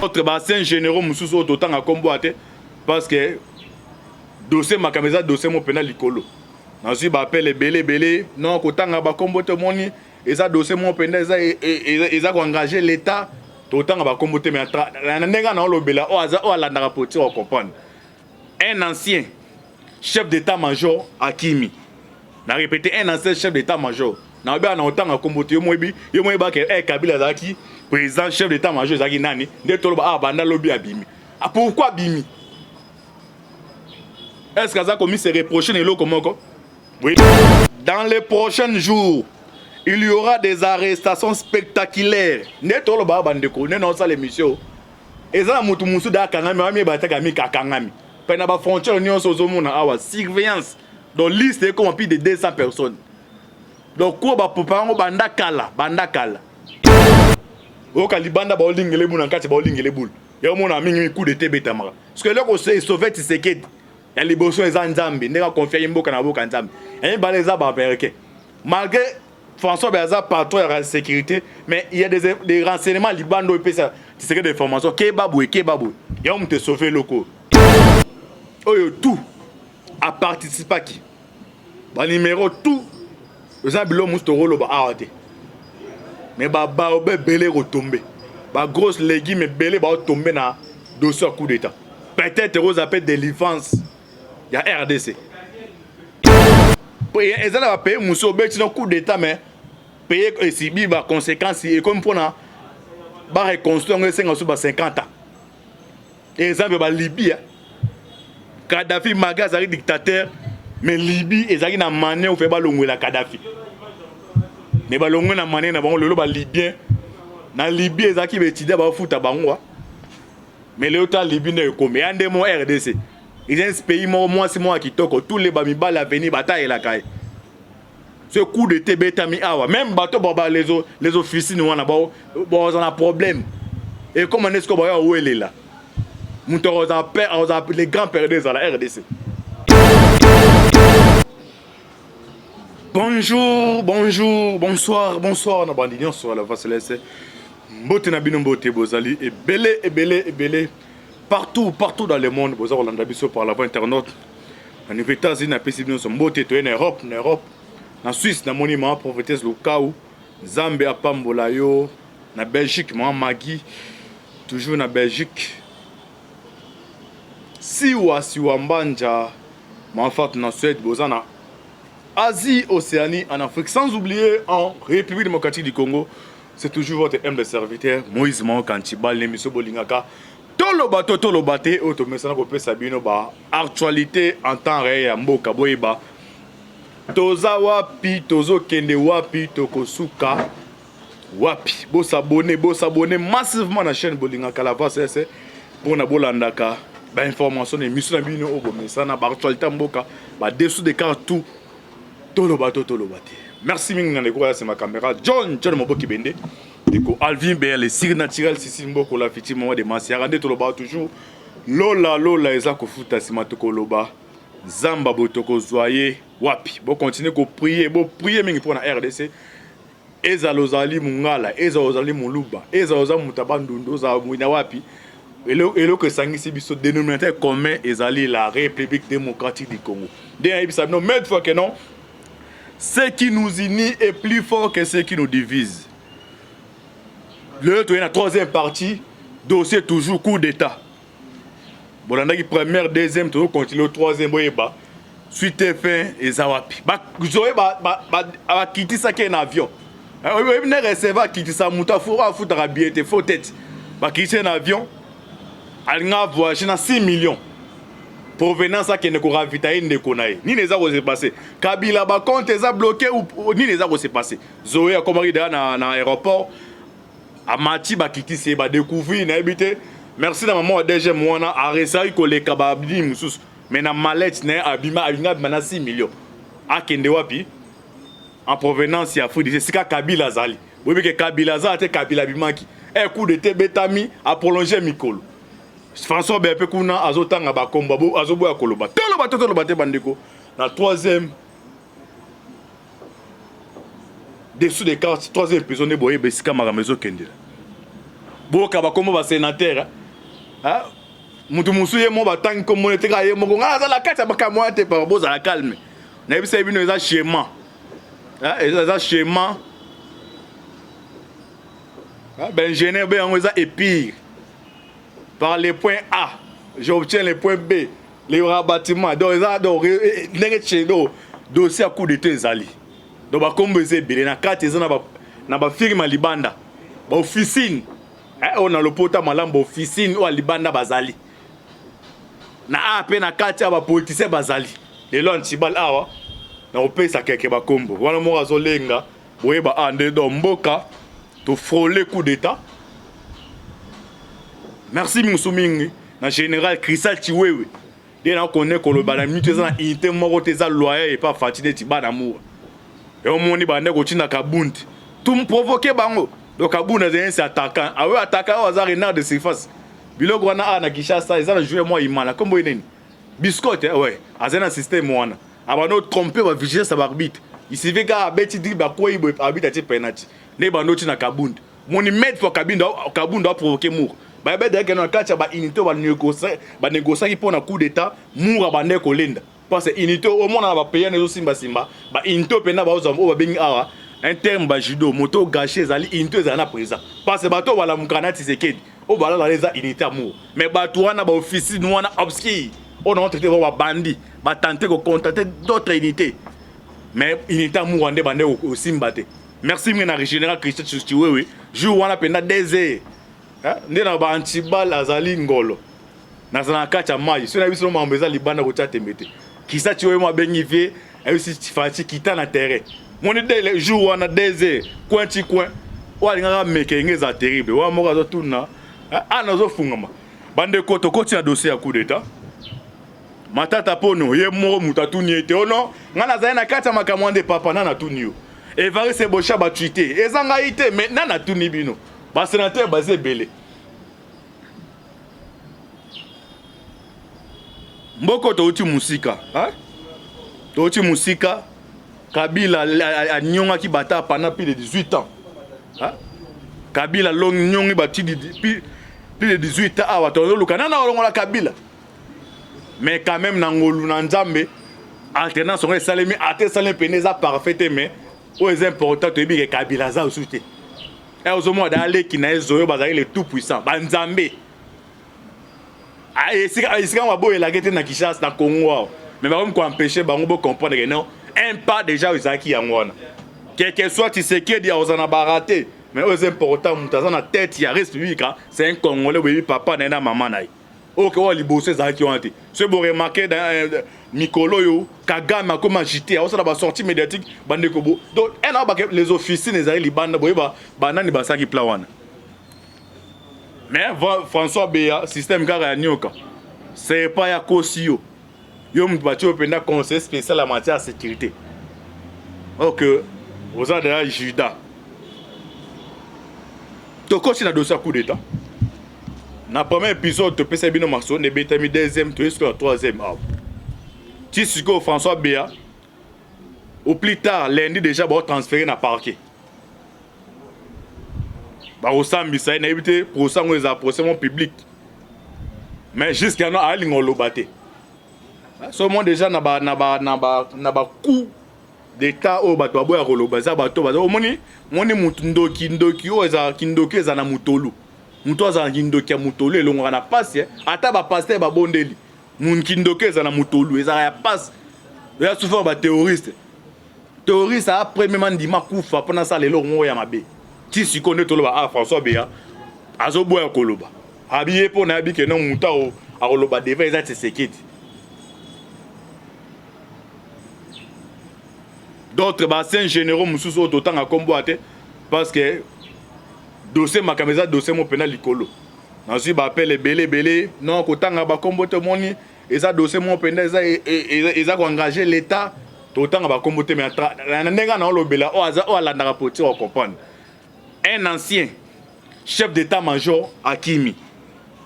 Notre bassin généraux mususu autant à comboiter parce que dossier ma caméra dossier mon pénal licolo. Ensuite ba appelle belé non autant à ba comboter moni et ça dossier mon pénal ils a engagé l'état autant à ba comboter mais n'enga na lobela o ala na rapporter on comprendre. Un ancien chef d'état-major Akimi. Na répété un ancien chef d'état-major. Na ba na autant à comboter yo moi ba que Kabila Zaki président chef d'état-major Zaki nani de toloba banda lobby abimi. Ah pourquoi bimi? Est-ce que ça a commis ses reproches comment? Oui. Dans les prochains jours, il y aura des arrestations spectaculaires. Ne toloba bandeko, ne non ça l'émission. Et ça mutu musu da kangami ami batakami kakangami. Pena ba frontière union sozomona awa surveillance. Donc liste comme plus de 200 personnes. Donc quoi ba popango banda kala. O kalibanda ba olingele buna kati ba olingele bul. Ya mona mingi coup de tebeta mara. Parce que là ko se sauver Tshisekedi. Ya liboso eza nzambe, ndeka confier mboka na boka nzambe. Et baleza ba perke. Malgré François Baza patron de la sécurité, mais il y a des renseignements libano et ça, c'est des informations kebabou. Ya on te sauver locaux. Oyo tout a participé qui. Ba numéro tout. Les abilo mustoro lo ba arrêté. Mais ba obe belé retomber. Ba grosse légumes belé ba tomber na dossier coup d'état. Peut-être aux appels de délivrance. Il y a RDC. Et ça va payer muso beti no coup d'état mais payer et si bi ba conséquences et comme pour na ba reconstruire 50 ans. Exemple ba Libye. Kadhafi magazari dictateur mais Libye ezaki na manière ou fait ba longwela Kadhafi. Mais ba longwela na manière na bango lelo ba libyen na Libye ezaki betida ba futa bango. Mais le temps Libye ne comme ande mo RDC. Ils ont un pays moi c'est moi qui toque tous les bamibal à venir bataille la caille. Ce coup de tebetami awa même bateau baba les officiers nous on a problème. Et comment est-ce qu'on va où elle est là? Les grands perdants à la RDC. Bonsoir na bandinion sur la face laissée. Mbote na bino mbote bozali et belé. Partout dans le monde, vous avez l'ambition par la voie internaute. En États-Unis, na PCB, nous mbote en Europe, en Suisse, na monument prophétesse Lukau, Zambie à Pambolayo, na Belgique, moi Magui, toujours na Belgique. Siwa Mbanja, ma fat na Suède, bozana Asie, Océanie, en Afrique, sans oublier en République démocratique du Congo. C'est toujours votre humble serviteur, Moïse Mao Kantibal, l'émission Bolingaka. Tolo bate automesana ko pesa bino ba actualité en temps réel mboka boyeba toza wapi tozo kende wapi tokosuka wapi bo s'abonner massivement na chaîne Bolinga Kalava c'est pour na bolandaka ba information et mission na bino obomesana ba actualité mboka ba dessous de cartes tolo bate merci mingi na ndeko c'est ma caméra John Moboki Bende Deko Alvin Béa les signes naturels sisi mboko la fiti moment de masiara de toloba toujours lola ezako futa simatoko loba zamba botoko zoyer wapi bo continuer ko prier mingi pour na RDC ezalozali mungala ezalozali muluba ezaloza mutabandundu za mwina wapi elo que sangisi biso dénominateur commun ezali la République démocratique du Congo bien ibisa no mais fois que non ce qui nous unit est plus fort que ce qui nous divise. Le troisième partie, dossier toujours coup d'état. Bon, on a première, deuxième, toujours continuer au troisième, suite fin et zawapi. Vous avez quitté ça qui est un avion. Vous avez recevoir quitter ça, mouta foutre à billet, faut tête. Quitter un avion, elle a voyagé dans 6 millions. Provenance à qui ne coura vite à une konaï. Ni les a osé passer. Kabila ba compte les a bloqué ou ni les a osé passer. Zoé a commandé dans l'aéroport. A Mati ba kiti se ba découvrir na habité. Merci na maman DG Mwana a resari ko le kababdi musus. Mais na mallette na abima na 6 millions. A kende wapi? En provenance ya Afrique, c'est Kabila Zali. Oui que Kabila Zali Kabila bimaki. Un coup de tebetami a prolongé Mikolo. François Bepe kuna azotanga ba komba bo azobo ya koloba. Tolo bate bandeko. Na troisième dessous des cartes, troisième prisonnier boye besika maramezo kende. boka bakombo ba sénateur hein mutu musuye mo batangi comme on ka ye mo ngala za la kati bakamo te par boza la calme na bisa bino eza schéma hein eza schéma ben ingénieur ben eza épire par les points A j'obtiens les points B les rabattements donc eza donc ndenge chedo dossier à coup de tezali donc bakombo eza belé na kati eza na ba firme libanda ba officine on a le pota malamba officine ou libanda bazali na ape na kati ya ba politicien bazali lelo antibal awa na opesa keke bakombo wana mo azolenga boyeba ande do mboka to frôler coup d'état. Merci Moussouming na général Cristal Chiwewe dès na connaît que le bana minute za unité moko teza loyer et pas fatigué ti bana amour et on moni bande ko tina kabundi tout me provoquer bango donc kabunda c'est attaquant ah ouais attaquant au hasard renard de surface biloko wana na Kishasa ils ont joué moi imana comme boyeni biscotte ouais azena système wana abano tromper ba vigilance ba arbitre il se fait ga beti di ba ko ibo arbitre ti penalty ne bando tina kabundi moni mettre pour kabunda provoquer mour ba be de que na kacha ba unité ba négocier pour na coup d'état mour ba ndeko lenda parce que unité au monde ba payer nezo simba ba unité pena ba ozo ba bengi awa un terme ba judo moto gâché zali unité za na présent parce que bato wala mukana tisekedi o bala la les unité amour mais bato wana ba office nous wana obscur on a traité ba bandi ba tenter de contacter d'autres unités mais unité amour ande bande au simba te merci mena général Christian Chiwewe jour wana pena des nde na ba antibal azali ngolo na zana kacha mai so na biso mambeza libanda ko tia tembete kisa Chiwewe mo bengi vie ayusi tifati kita na terrain moni de jour wana des coin ti coin wa linga mekenge za terrible wa mo zo tuna ana zo fungama bande ko to kotia dossier ya coup d'état matata pono ye mo mutatu ni ete ono ngana za na kacha makamwande papa na tunio Evariste Bocha ba tweeté ezanga ite mais na tuni bino ba sénateur basé belé mboko to uti musika hein to uti musika Kabila a nyonga ki bata pendant plus de 18 ans hein Kabila long nyongi bati plus de 18 ans awa to lukana na olongola Kabila mais quand même na ngolu na nzambe alternance on salemi ate salemi peneza parfait mais o est important to bi Kabila za usute et aux hommes d'aller qui na ezoyo bazali le tout puissant banzambe ici on va boire la guette na Kishasa na Congo mais va me empêcher bango bo comprendre que non un pas déjà aux acquis en wana quel que soit tu sais que dia ozana baraté mais o est important mutaza na tête ya république c'est un Congolais oui papa na maman na OK wa liboso zaki wanté c'est beau remarquer dans Mikolo yo Kagame comme agité on ça ba sortie médiatique bande ko bo donc les officines les ali bande boyeba banani basaki plawana mais François Béa système gara nyoka c'est pas ya kosio yo mbacho penda conseil spécial en matière de sécurité OK vous avez déjà Judas to coach na dossier coup d'état na premier épisode te pesa bino maso ne betami deuxième to jusqu'au troisième arbre Tisiko François Béa au plus tard lundi déjà ba transféré na parquet ba osambi ça na éviter pour ça les approchements public mais jusqu'à nous ali ngolo baté so moi déjà na ba coup d'état au bato boya koloba za bato bazo omoni mutu ndoki o za kindoki za na mutolu mutu za kindoki ya mutolu elonga na passe ata ba pasteur ba bondeli mun kindoki za na mutolu eza ya passe ya souvent ba terroriste après même ndima kufa pendant ça lelo ngo ya mabe ti sikone toloba François Béa azo boya koloba habillé pour na habike non muta o akoloba devant eza tseketi d'autres bassins généraux mususu autant à comboiter parce que dossier makameza dossier mon pénal likolo nasi ba appelle belé non kotanga ba comboter moni et ça dossier mon pénal ça engager l'état autant ba comboter mais ndenga na lobela o alanda rapporter on comprendre un ancien chef d'état-major Akimi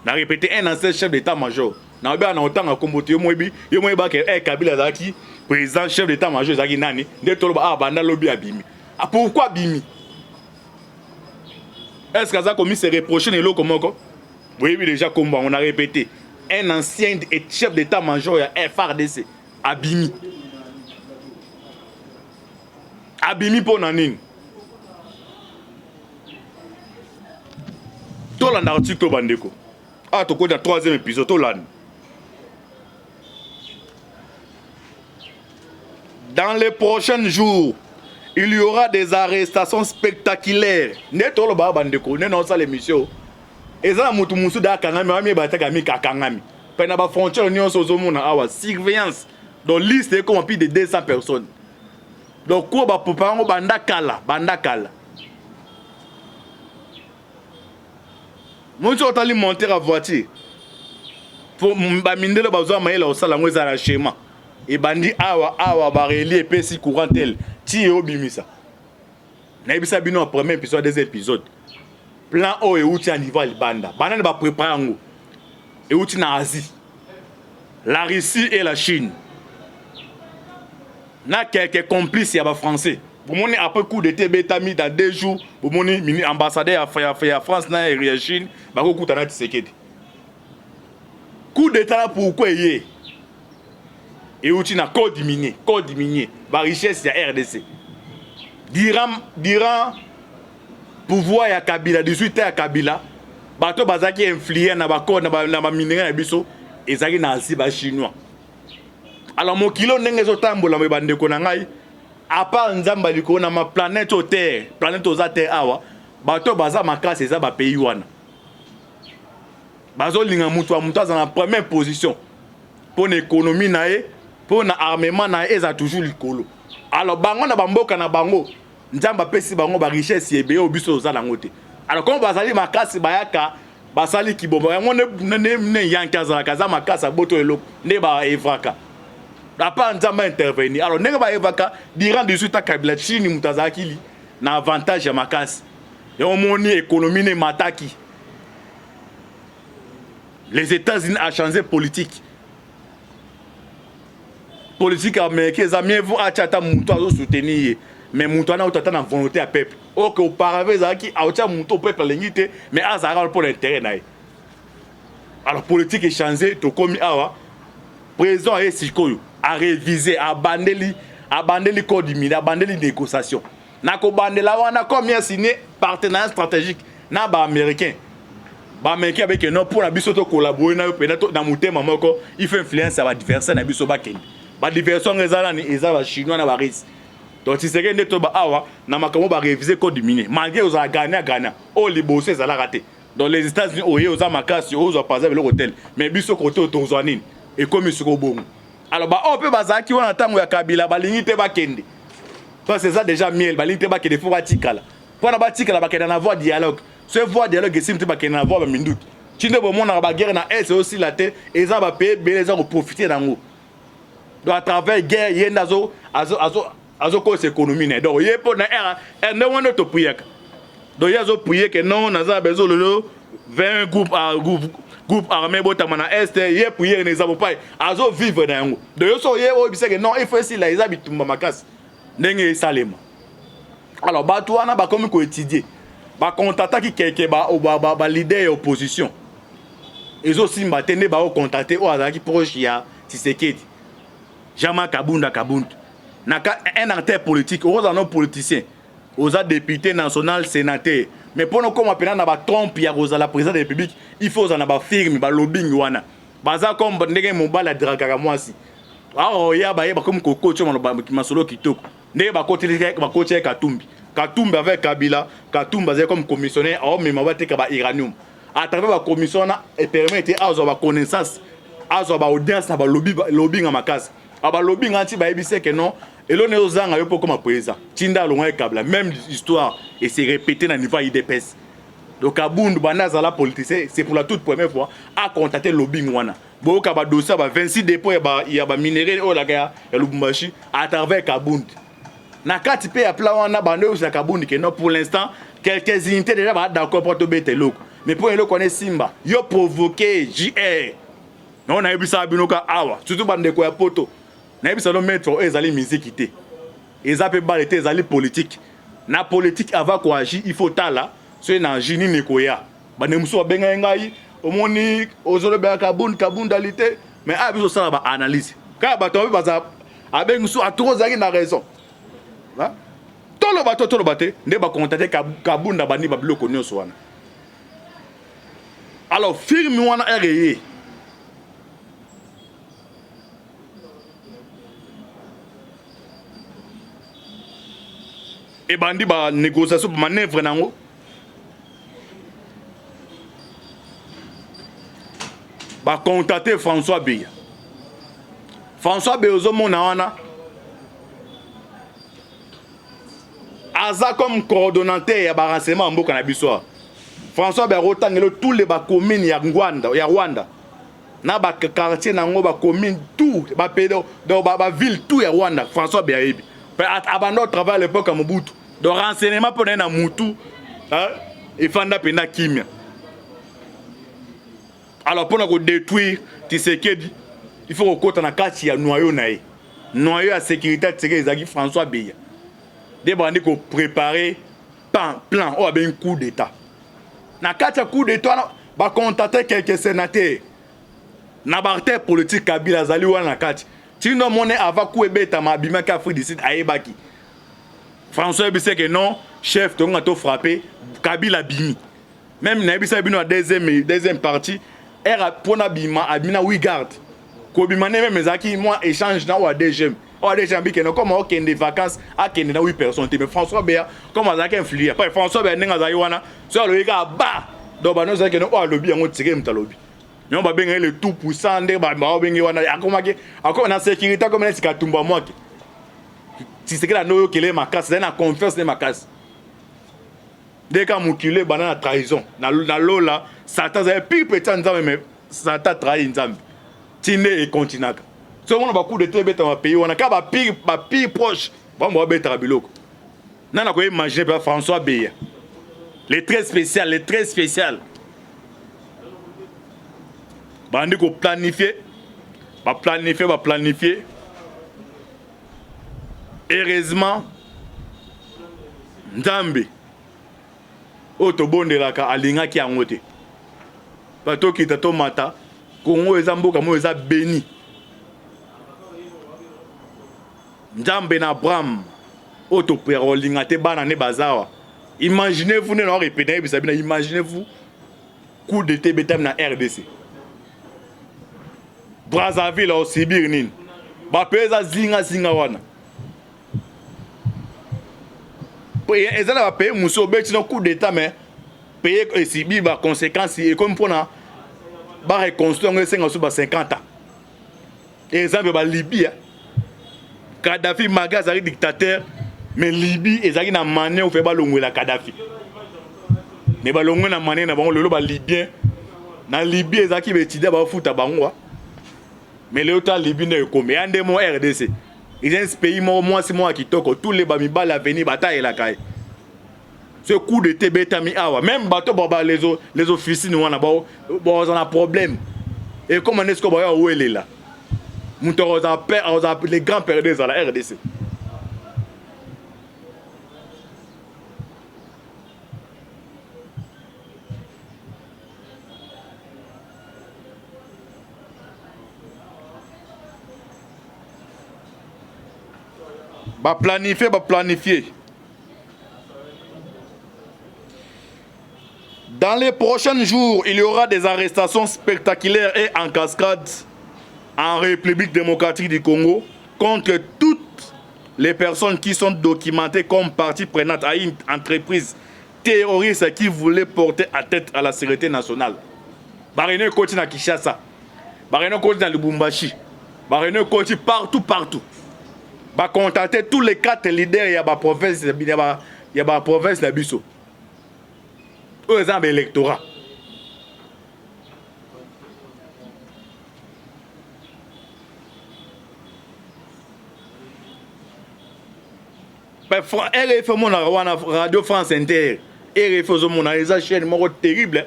na répété un ancien chef d'état-major na ba na autant à comboter yo moi ba que Kabila zaki président chef d'état-major zaki nani de toloba banda lobby abimi pourquoi bimi Est-ce que ça commis se reprocher les locaux moko? Oui, déjà comme on a répété. Un ancien chef d'état-major FRDC, Abimi. Abimi pour Nanine. Tout l'article Bandeko. Ah, tu connais le 3e épisode, tout l'an. Dans les prochains jours, il y aura des arrestations spectaculaires. Ne tout le Bandeko, ne non ça l'émission. Et ça, mutu musu da kangami, wami batakami kakangami. Pendant la frontière, nous sommes en surveillance. Donc, liste est comme plus de 200 personnes. Donc, quoi, bah, pour parler, banda kala. Moi, je suis allé monter la voiture. Pour m'amener le besoin, mais là, au salon, on a un schéma. Et bandi, awa, barreli, et puis si courant tel, ti et obimisa. Naibisa bino, premier épisode, des épisodes. Plan O et outil à niveau Banda. Banda ne va préparer en haut. Et outil en Asie. La Russie et la Chine. Na quelques complices, il y a des Français. Vous m'avez après coup de TB dans 2 jours. Vous m'avez ambassadeur à France et la Chine. Vous avez coup de Tshisekedi. Coup d'état pourquoi il y a. Et outil na code minier. La richesse, il y a RDC. D'Iran. Pouvoir ya Kabila 18 ya Kabila bato bazaki influer na bako na ba minerai na biso ezaki na asi ba chinois. Alors mokilo ndenge zotambola me bandeko na ngai a part nzamba liko na ma planète terre aux terre awa bato baza makasi eza ba pays wana bazo linga mutu aza na première position pour l'économie na e pour na armement na e eza toujours likolo. Alors bango na bamboka na bango nzamba pesi bango ba richesse ebe obiso ozala ngote. Alors comme bazali makasi bayaka basali kibomba yango ne yankaza kaza makasa boto eloko ne ba evaka. Apa nzamba intervenir. Alors ndenge ba evaka durant 18 ans Kabila Chine mutazakili na avantage ya makasi. Et on moni économie ne mataki. Les États-Unis a changé politique. Politique américaine, les amis vont achata mutu azo soutenir. Mais Moutouana ou tata na volonté à peuple. Or que auparavant Zaki a autant moutou peuple l'unité mais à Zara pour l'intérêt naï. Alors politique est changée to comme awa président et sikoyo a réviser a bandeli code mine a bandeli négociation. Na ko bandela wana combien signé partenariat stratégique na ba américain. Ba américain avec non pour la biso to collaborer na peut-être na mutema moko il fait influence à ba adversaire na biso ba ken. Ba diversion ezala ni ezala chinois na ba risque. Donc si c'est que to ba awa na makambo ba réviser code minier malgré aux Ghana o libosé ça la raté. Donc les États-Unis oye aux makasi aux pas avec l'hôtel mais biso côté tozwanini et comme ils sont bon. Alors ba on peut bazaki on attend ya Kabila ba limite ba kende. Parce que ça déjà miel ba limite ba kende faut batikala. Pour na batikala ba kende na voix dialogue. Ce voix dialogue et simple ba kende na voix ba minduki. Tinde bo mona ba guerre na est aussi la tête et ça va payer les gens profiter d'ango. Donc à travers guerre yendazo azo cause économie né donc yé pour na er ne wona to prier donc yazo prier que non naza bezo le 20 groupe armé botama na est yé prier ne zabo pas azo vivre na yango donc yo so yé o bise que non il faut essayer la izabi tumba makasi ndenge salema. Alors bato wana ba comme ko étudier ba contacter ki quelque ba leader et opposition ezo simba tende ba o contacter o azaki proche ya Tshisekedi Jama Kabunda un acteur politique, aux non politiciens, aux députés nationaux, sénateurs. Mais pour nous, comme on appelle Trump, il y a la présidente de la République, il faut en firme, lobbying. Baza comme ndenge mobala diraka moi si. Alors il y a comme Koko tu masolo kitoko. Ndenge ba côté Katumbi. Katumbi avec Kabila, Katumbi comme commissionnaire, oh mais mabate ka ba uranium. À travers la commission et permettre à avoir connaissance, à avoir audience, à lobbying à ma case. Aba lobbying anti ba ebise que non et l'on est aux ans yo pour comme président tinda longa kabla même histoire et c'est répété dans niveau IDPS donc Kabundu banaza la politicien c'est pour la toute première fois à contacter lobbying wana bo ka ba dossier ba 26 dépôts ya ba minerai o la ya Lubumbashi à travers Kabundu na kati pe ya plan wana bando ya Kabundu que non pour l'instant quelques unités déjà ba d'accord pour to bete loko mais pour le connaître Simba yo provoqué JR non na ebisa binoka awa surtout bande ko ya poto. Na yebisa no mettre ezali musique té. Ezape balete ezali politique. Na politique avant ko agir, il faut tala so na jini nekoya bane muso benga ngai omoni ozolo be kabundalité mais a biso sala ba analyse ka bato baza abenga so atrozaki na raison hein tolo bato nde ba contacter kabunda bani ba biloko nyonso wana alors firme wana RE et bandi ba négociation ba manœuvre nango ba contacter François Beya ozomona wana aza comme coordonnateur ya ba renseignement mboka na biso François Beya rotangelo tous les ba communes ya Rwanda na ba quartier nango ba commune tout ba pédo do ba ville tout ya Rwanda François Beya yebi abandon travail à l'époque à Mobutu donc renseignement pour na mutu et fanda pena kimia alors pour nous détruire Tshisekedi il faut qu'on na kati ya noyau à sécurité Tshisekedi François Beya des bandits ko préparer plan ou ben coup d'état na kati ya coup d'état ba contacter quelques sénateurs na barté politique Kabila zali wana na kati tino monnaie avant coup ebeta mabima ka Afrique du Sud ayebaki François Bissek que non chef to ngato frappé Kabila bimi même na bisa bino deuxième partie era pona bima abina we garde ko bima même ezaki moi échange na wa deuxième bi que non comme OK des vacances a kende na 8 personnes mais François Beya comme azaki influer après François Beya ninga zayi wana so le ka ba do bano zaki no o lobby yango tire mtalobi non ba benga le tout puissant nde ba benga wana akomaki akoma na sécurité comme na sikatumba mwaki si c'est que la noyo kele makasi na confiance ne makasi dès qu'à mukile banana trahison na lola Satan za pire petit nzambe mais Satan trahi nzambe tine et continaka so on ba coup de tête beta ma pays on a ka ba pire proche ba mo beta biloko nana ko imaginer pas François Beya les très spécial bandi ko planifier heureusement nzambe oto bondelaka alingaki yango te bato kita to mata Kongo eza mboka mo eza béni nzambe na Abraham oto perolinga te bana ne bazawa imaginez-vous ne répéter bisabina imaginez-vous coup de TBTM na RDC Brazzaville au Sibir nini ba peza zinga wana ils ont payé Mousso Beti dans coup d'état mais payer et subir les conséquences et comme pour na ba reconstruire 50 ans exemple ba Libye Kadhafi magazari dictateur mais Libye ezaki na manière ou fait ba longwela Kadhafi mais ba longwela manière na bango lelo ba libyen na Libye ezaki betida ba futa bango mais le temps Libye ne comme ande mo RDC ils ont un pays moi c'est moi qui toko tous les bamibal à venir bataille la caille ce coup de tebetami awa même bateau baba les officines on a bon on a problème et comment est-ce qu'on va où elle est là les grands perdants à la RDC va planifier. Dans les prochains jours, il y aura des arrestations spectaculaires et en cascade en République démocratique du Congo contre toutes les personnes qui sont documentées comme partie prenante à une entreprise terroriste qui voulait porter atteinte à la sécurité nationale. Barene Koti na Kinshasa, Barene Koti na Lubumbashi, Barene Koti partout. Va contacter tous les 4 leaders il y a ba province de Bisso. Eux ont un électorat. RFI mon Radio France Inter, RFI mon a chaîne terrible.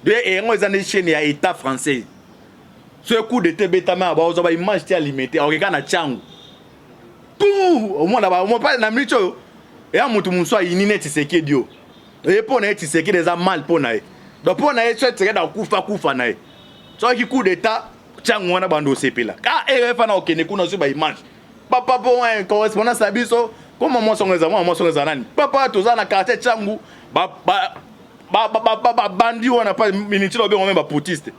Et on a des chaînes à État français. Ce coup de tébétama ba ozo ba image ti alimenter on regarde na changu. Tout au moins là-bas, on pas na micho. Et à mutu muso inine Tshisekedi. Et pour naïe, tu sais qu'il y a mal pour naïe. Donc pour naïe, tu sais dans koufa naïe. Soit qui coup d'état, tiens on a bando CP là. Car RF na okene kuna sur ba image. Papa pour un correspondant sabiso, comment moi son les moi son les anani. Papa tous na quartier Tchangu, bandi wana pas minute lo be on même ba poutiste.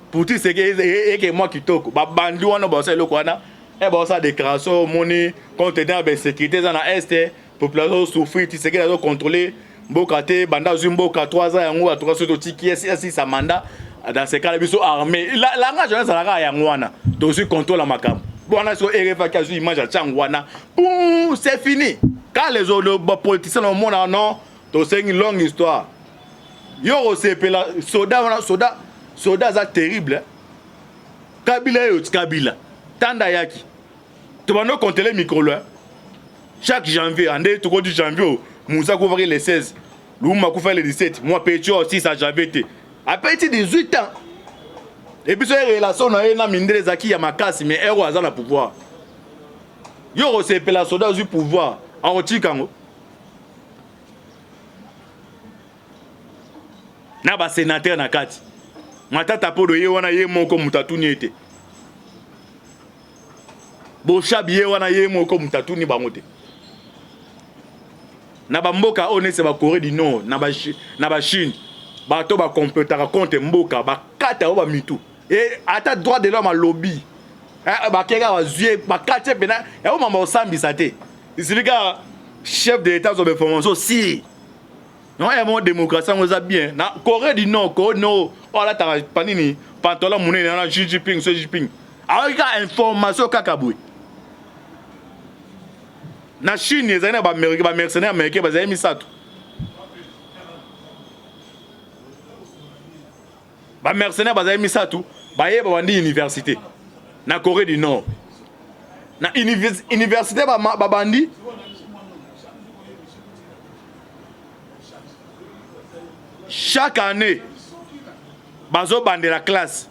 Poutiste c'est que moi qui toko. Ba bandi wana ba ça loko wana. Et ba ça déclaration monnaie contenant ba sécurité dans la est, population souffrir, tu sais que doit contrôler mboka te banda zumboka 3 ans yango 3 soto tiki si sa mandat. Dans ces cas, ils sont armés. La jeunesse, c'est la Yangwana. Donc, je contrôle la macam. Bon, on a sur RFA qui a image à Tchangwana. Boum, c'est fini. Quand les autres politiciens au monde en ont, c'est une longue histoire. Yo, c'est là, soda, c'est terrible. Kabila et Kabila. Tandayaki. Tu vas nous compter les micros là. Chaque janvier, en début du janvier, Moussa couvre les 16. Louma couvre les 17. Moi, Pétio aussi, ça j'avais été. À partir de 18 ans. Et puis, c'est une relation na mindre zaki ya makasi, mais elle a le pouvoir. Yo, c'est la soda du pouvoir. En Chikango. Na ba sénateur na kati. Matata podo ye wana ye moko mutatuni ete. Bo shabi ye wana ye moko mutatuni bangote. Na ba mboka one se ba Corée du Nord, na ba Chine. Bato ba complétera compte mboka ba kata ba mitu et ata droit de l'homme à lobby ba kega ba zué ba kate bena ya o mama osambisa te c'est gars chef de l'état de information si non et mon démocratie on ça bien na Corée du Nord ko no oh là ta panini pantola munene na Xi Jinping alors il information kakaboué na Chine ezana ba mercenaires américains ba zemi sato ba mercenaires bazali misatu baye ba wandi université na Corée du Nord na université ba bandi chaque année bazo bande la classe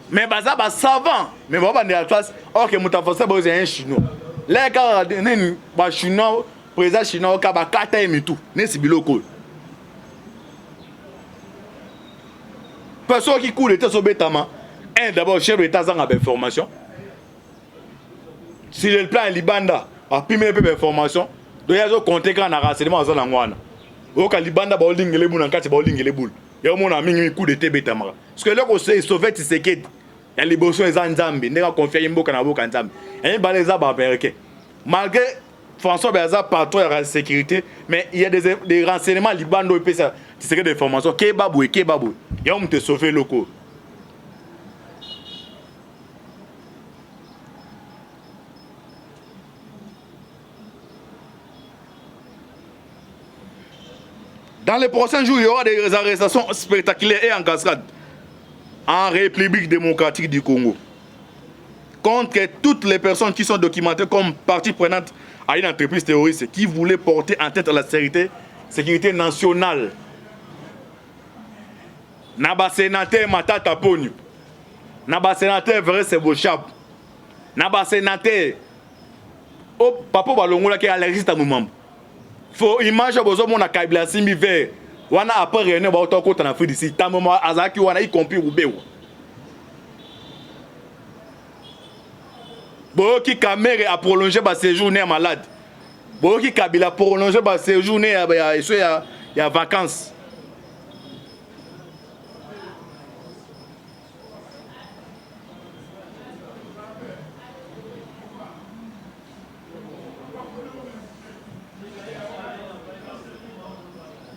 mais baza ba savant mais ba bande la classe OK mutafosa ba un chinois les gars neni ba chinois président chinois ka ba kata emitu ne sibiloko. Personne qui coule était sur Betama. Un d'abord, chef de l'État a d'informations. Si le plan Libanda a pimé un peu d'informations, donc il y a des comptes quand on a renseignement à Zolangwana. Donc Libanda va holding les boules en cas de holding les boules. Il y a un ami qui coup de Betama. Parce que là, on sait sauver ses quêtes. Il y a les besoins en Zambie. Il y a confié un peu en Zambie. Il y a des américains. Malgré François Béza, patron de la sécurité, mais il y a des renseignements Libanda qui ont des informations. Kebaboué. Il y a un te sauver locaux. Dans les prochains jours, il y aura des arrestations spectaculaires et en cascade en République démocratique du Congo contre toutes les personnes qui sont documentées comme partie prenante à une entreprise terroriste qui voulait porter en tête la sécurité nationale. Naba sénateur Matata Pogno, Naba sénateur Vrai Sebochap, Naba sénateur Oh Papa Balongola qui est allergique à nous-mêmes. Faut image bozo mona Kabila Simbi vert. Wana après réunion ba auto ko na Afrique d'ici. Tamoma azaki wana y compris Ubeo. Boki Kamere a prolongé ba séjour né malade. Boki Kabila prolongé ba séjour né ya vacances.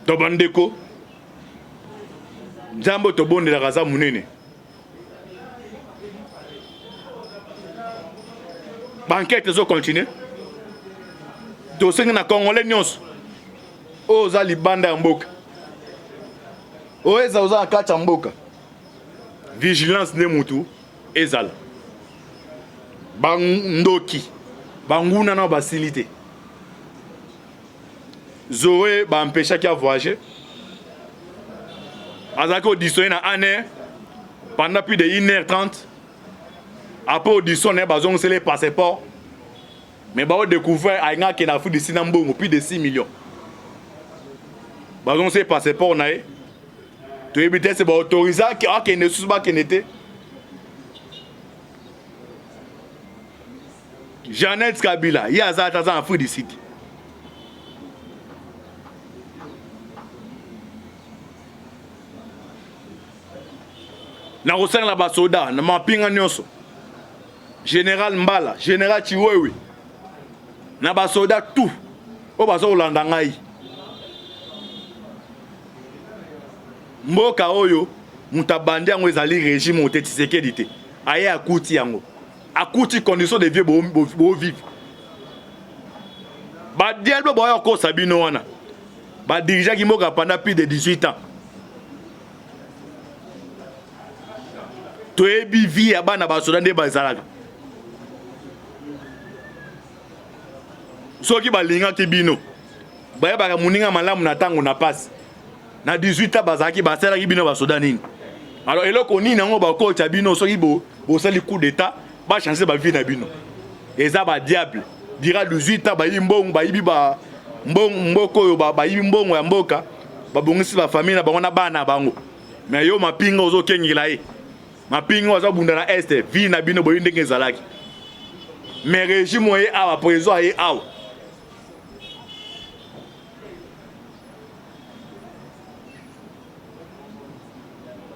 Tobandeko Jambo tobonde la raza munene banquette zo continue dosenga na congolais nyonso oza libanda ya mboka oeza oza kacha mboka vigilance ne mutu ezala bandoki banguna na basilité Zoé ba empêcher qui a voyagé. Azako auditionné na année pendant plus de 1h30. Après auditionné bazong c'est les passeports. Mais ba découvert a nga qui na fou de Sinambongo plus de 6 millions. bazon se passeport na ye toyebi te se baautorise akende susu bakende te. Jeannette Kabila ye aza ata aza na Afrique du Sud. na kosala na basoda na mapinga nyonso Général Mbala, Général Chiwewe na basoda tout o bazo kolanda ngai mboka oyo mutabandi yango ezali régime ote Tshisekedi te aye akuti yango akuti condition de vie bo vivre ba diable boya ko sabino wana ba dirigeant ki mboka pendant plus de 18 ans toyebi vie ya bana basoda nde bazalaka soki balingaki bino bayebaka moninga malamu na ntango na pasi na 18 ans bazalaki basalaki bino basoda nini. Alors eloko nini yango bakotya bino soki bosali coup d'état bachange bavie na bino eza badiable dira 18 ans bayibi mbongo bayibi mboko oyo bayibi mbongo ya mboka babongisi bafamille na bango na bana bango mais yo mapinga ozokengela ye mapinga ozabunda na este vie na bino boyi ndenge ezalaki mais régime oye awa président aye awa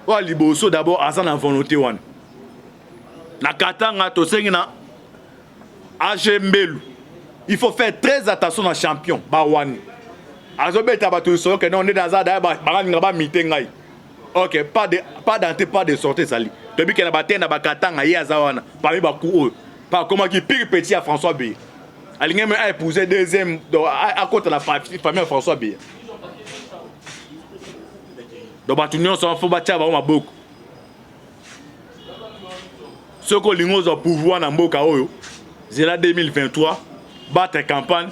oyo liboso d'abord aza na volonté wana na katanga tosengi na AG Mbelu il faut faire très attention na champion bawani azobeta bato solo ke non ndaza da balinga ba mite ngai ok pas d'entrée pas de sortie sali tobi ke na batenda bakatanga ye aza wana parmi baku oyo par comment qui pire petit à François B alinga me a épousé deuxième à côté la famille François B donc bato nyonso faut batia ba maboko soko lingo za pouvoir na mboka oyo zela 2023 battre campagne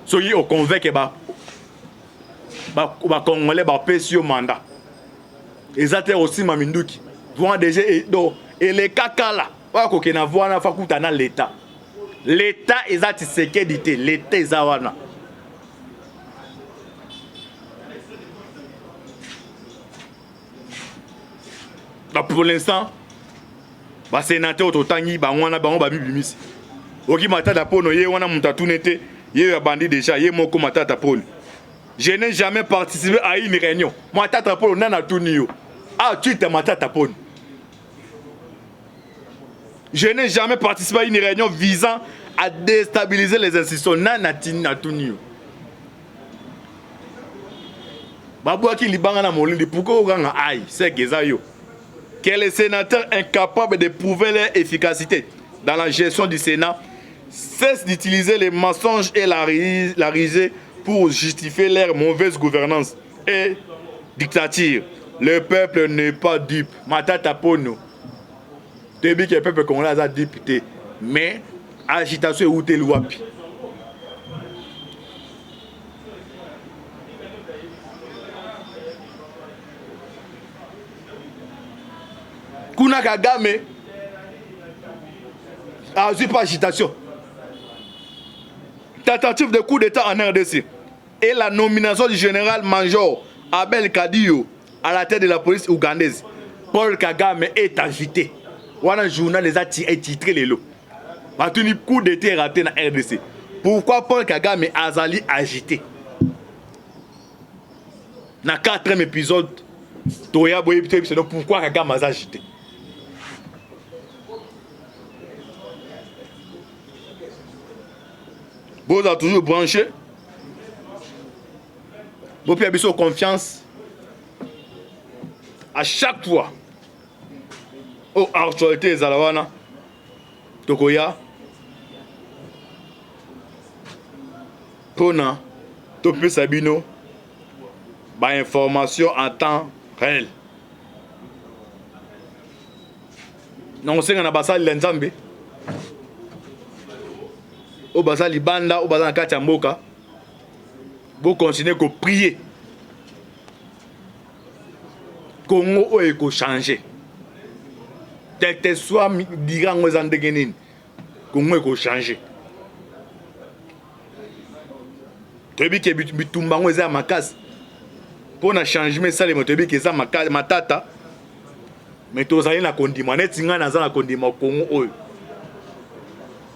soki au convaincre ba congolais ba pesio mandat ezate aussi maminduki voit déjà do et les kakala wa ko kena voix na fakuta na l'état ezati sécurité l'état ezawana pour l'instant ba sénateur totangi ba wana bango ba bibimisi oki matata pono ye wana mutatunete ye ya bandi déjà ye moko matata pono. Je n'ai jamais participé à une réunion matata pono nana tunio ah tu te matata pono. Je n'ai jamais participé à une réunion visant à déstabiliser les institutions nana tunio babu aki libanga na molindi pourquoi oganga ai c'est que ça yo que les sénateurs incapables de prouver leur efficacité dans la gestion du Sénat cessent d'utiliser les mensonges et la risée pour justifier leur mauvaise gouvernance et dictature. Le peuple n'est pas dupe. Matata pono. Depuis que le peuple congolais a député, mais agitation est où t'es l'ouapi. Kuna Kagame a eu pas agitation. Tentative de coup d'état en RDC et la nomination du général-major Abel Kadio à la tête de la police ougandaise. Paul Kagame est agité. Wana journal les a titré les lots. Batuni coup d'état raté dans RDC. Pourquoi Paul Kagame azali agité? Dans 4e épisode, Toya Boye pourquoi Kagame a agité? Vous avez toujours branché. Vous pouvez avoir confiance. À chaque fois. Aux actualités des Alawana. Tokoya. Pona. Topé Sabino. Ba information en temps réel. Non, c'est un abassal l'enzambe. Au bazar libanda au bazar kati ya mboka vous continuez à prier Congo oyo ko changer tel que soit dirango za ndenge nini Congo ko changer toyebi ke bitumba ngo eza makasi pour na changement ça les motobi que ça matata mais tozali na kondima neti nga naza na kondima Congo oyo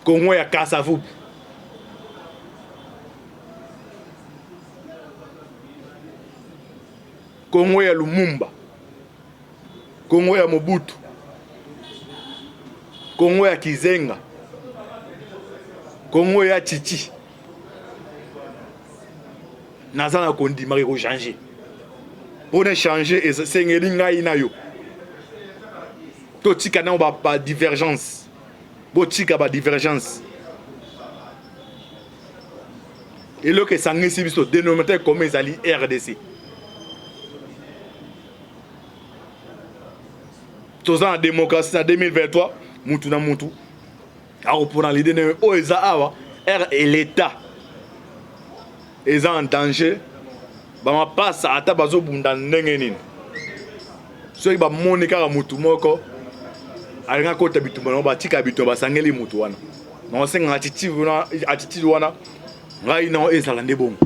Congo ya Kasavu Congo ya Lumumba Congo ya Mobutu Congo ya Kizenga Congo ya Chichi naza na kondima ko changer pour ne changer et c'est ngai na yo to tika na ba divergence bo tika ba divergence et le que sangisi biso dénominateur commun ezali RDC toza na démocratie en 2023 mutu na mutu a reprendre l'idée de o eza awa R et l'état eza en danger ba ma passe ata bazo bunda ndenge nini soki ba moni kaka mutu moko alinga kota bitumba no ba tika bitumba basangeli mutu wana no senga attitude wana ngai na ezala nde bongo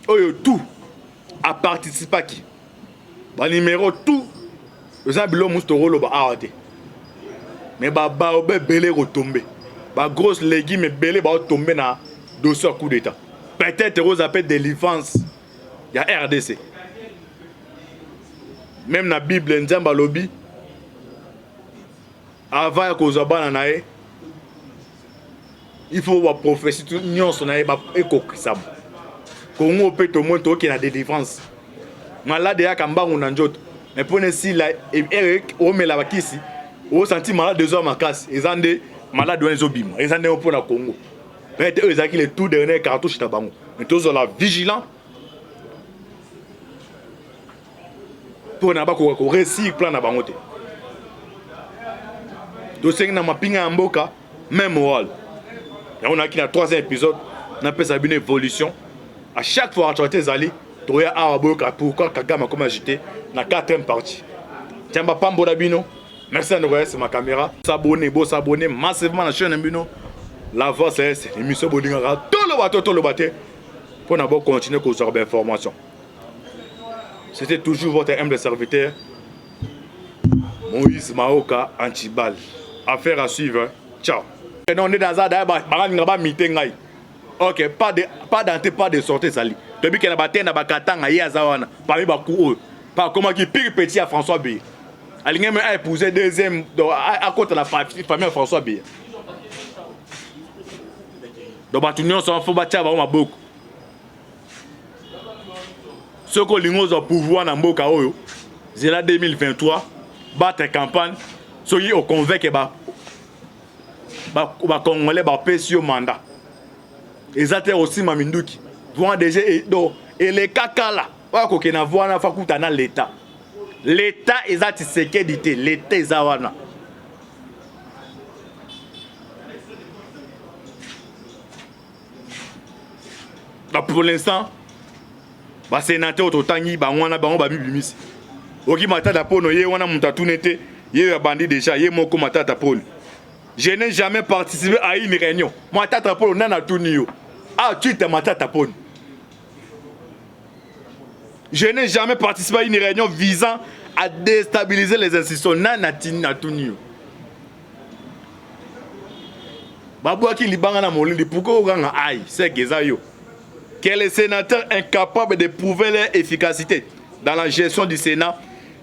oyo tout a participer qui ba numéro tout eza bilo musto rolo ba awate mais ba obe belé retomber ba grosse légumes belé ba tomber na dossier coup d'état peut-être aux appels de délivrance il y a RDC même na Bible nzamba lobby avant que ozabana nae il faut ba prophétie tout nyonso nae ba ekokisam Congo peut au moins toki na délivrance malade ya kambangu na njoto mais pour ne si la Eric o mela bakisi o senti malade 2 heures makasi ezande malade wana ezobima ezande pour na Congo mais eux ezaki les tout dernier cartouche ta bango mais tous la vigilant pour na ba ko réussir plan na bango te dossier na mapinga mboka même wall ya on a qui na 3e épisode na pesa une évolution à chaque fois actualité zali toya awaboka pourquoi Kagame comme agité na 4e partie tiamba pambo da bino merci de regarder sur ma caméra s'abonner massivement à la chaîne bino la voix c'est l'émission Bolingara tout le bateau pour d'abord continuer à absorber l'information. C'était toujours votre humble serviteur Moïse Maoka Antibal. Affaire à suivre. Ciao. Et on est dans un meeting. Ok, pas d'entrée, pas de sortie sali. Depuis qu'il y a battu na bakatanga yazawana parmi bakou par comment qui pire petit à François B. Aligné a épousé deuxième à côté de la famille François B. Donc batunion sont faut battre ba maboko. Ce que l'ingos au pouvoir na mboka oyo, zela 2023 battre campagne, soyi au convaincre ba congolais ba pesio mandat. Ezate aussi maminduki. Voix déjà et les kakala. Wa ko kena voix na fakuta na l'état. L'état ezati sécurité, l'état ezawana. Pour l'instant, ba sénateur ototangi ba wana ba bibimisi. Oki matata pono ye wana mutatu nete, ye bandi déjà ye moko matata pono. Je n'ai jamais participé à une réunion. Matata pono nana tunio. Ah tu te matata pono. Je n'ai jamais participé à une réunion visant à déstabiliser les institutions nana tunio. Babou qui libanga na molindi pourquoi oganga aïe, c'est gezayo. Que les sénateurs incapables de prouver leur efficacité dans la gestion du Sénat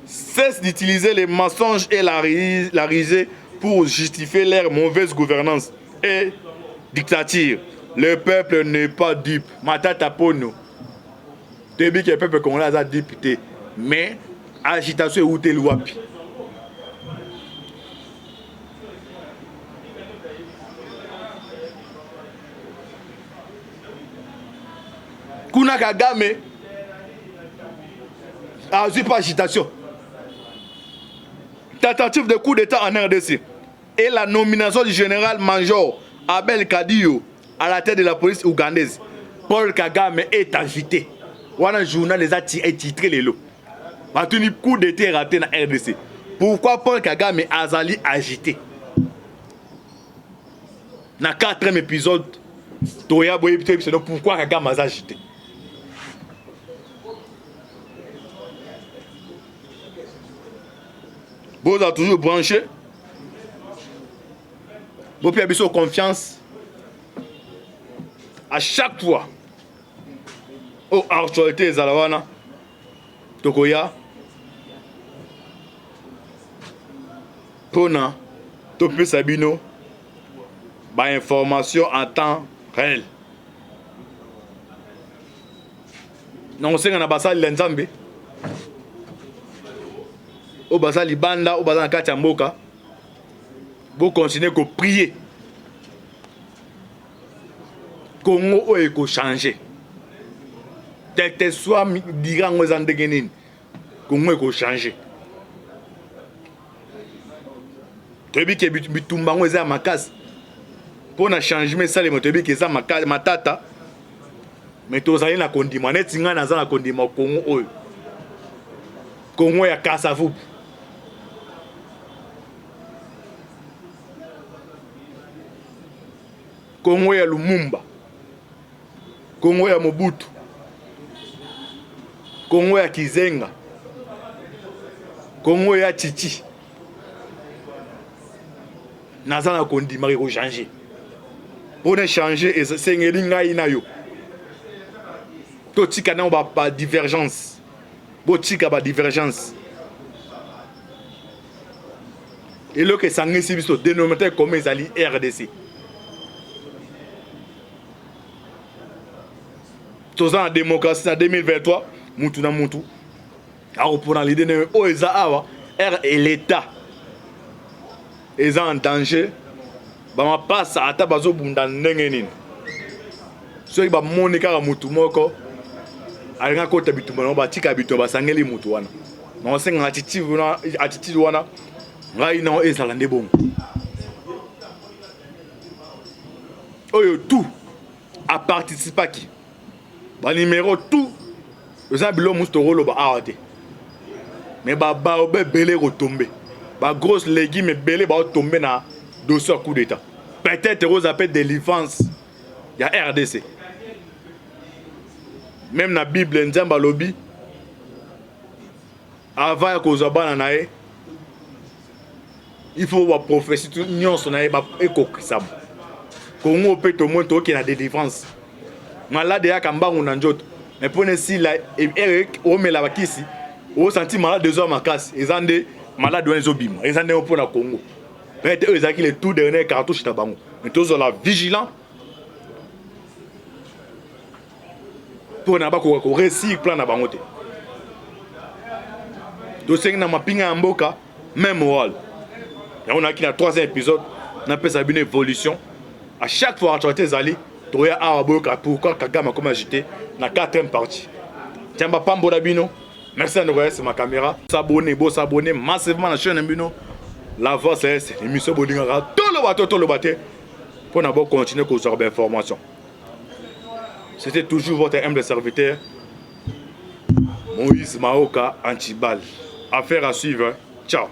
cessent d'utiliser les mensonges et la risée pour justifier leur mauvaise gouvernance et dictature. Le peuple n'est pas dupe. Matata pono. Depuis que le peuple congolais a député, mais agitation est où t'es l'ouapi. Kuna Kagame a eu pas agitation. Tentative de coup d'état en RDC et la nomination du général-major Abel Kadio à la tête de la police ougandaise. Paul Kagame est agité. Wana journal les a titré les lots. Batuni coup d'état raté dans RDC. Pourquoi Paul Kagame azali agité? Dans 4e épisode, Toya Boye pourquoi Kagame a agité? Vous avez toujours branché. Vous avez besoin de confiance. À chaque fois. Au actualité Zalawana. Tokoya. Pona. Topé Sabino. Ba information en temps réel. Non, c'est qu'on a l'enzambe. Au basa libanda, au basa kachamboka. Vous continuez à prier. Congo est changer. Tel que soit dira aux Andeguenines. Congo est changer. Tebi ke bitumba ngo eza makasi. Pour na changement ça les motebi ke ça matata. Mais tozali na kondima neti nga naza na kondima Congo oyo. Congo ya Kasavubu. Congo ya Lumumba. Congo ya Mobutu. Congo ya Kizenga. Congo ya Chichi. Naza na kondima ko changer. Pour ne changer et c'est ngelinga inayo. To tika na ba divergence. Bo tika ba divergence. Et le que ça ngisi biso dénominateur comme ezali RDC. Toza na démocratie en 2023, mutu na mutu. Alors pour l'idée de eza awa R et l'État. Eza en danger. Ba ma passe ata bazo bunda ndenge nini. So ba monika ka mutu moko. Alinga kota bitumba no ba tika bitumba sangeli mutu wana. Na senga attitude wana. Ngai na ezala nde bongo. Oyo tout a participé qui. Ba numéro tout. Eza bilo mustoro lo ba awate. Mais ba obe belé retomber. Ba grosse légumes belé ba tomber na dossier coup d'état. Peut-être vous appelez délivrance. Il y a RDC. Même na Bible nzamba lobby. Avant ya kozaba na nae. Il faut voir prophétie tout nyonso na ba ekokisam. Congo peut au moins toki na délivrance. Malade ya kambangu na njoto. Mais pour ne si la Eric o mela bakisi. O senti malade 2 heures makasi. Ezande malade wana ezobima. Ezande pour na Congo. Peut-être eux ezaki les tout dernier cartouche na bango. Mais tous la vigilant. Pour na ba ko réussir plan na bango te. Dossier na mapinga mboka même wall. Et on a qui na 3e épisode, on a fait une évolution. À chaque fois actualité zali, tu as aboka pourquoi Kagame comme agité na 4e partie. Tiens ba pambo bino. Merci à nous regarder sur ma caméra. S'abonner massivement à la chaîne Bino. La voix c'est l'émission Bodingara. Tout le bateau. Pour d'abord continuer à absorber l'information. C'était toujours votre humble serviteur Moïse Maoka Antibal. Affaire à suivre. Ciao.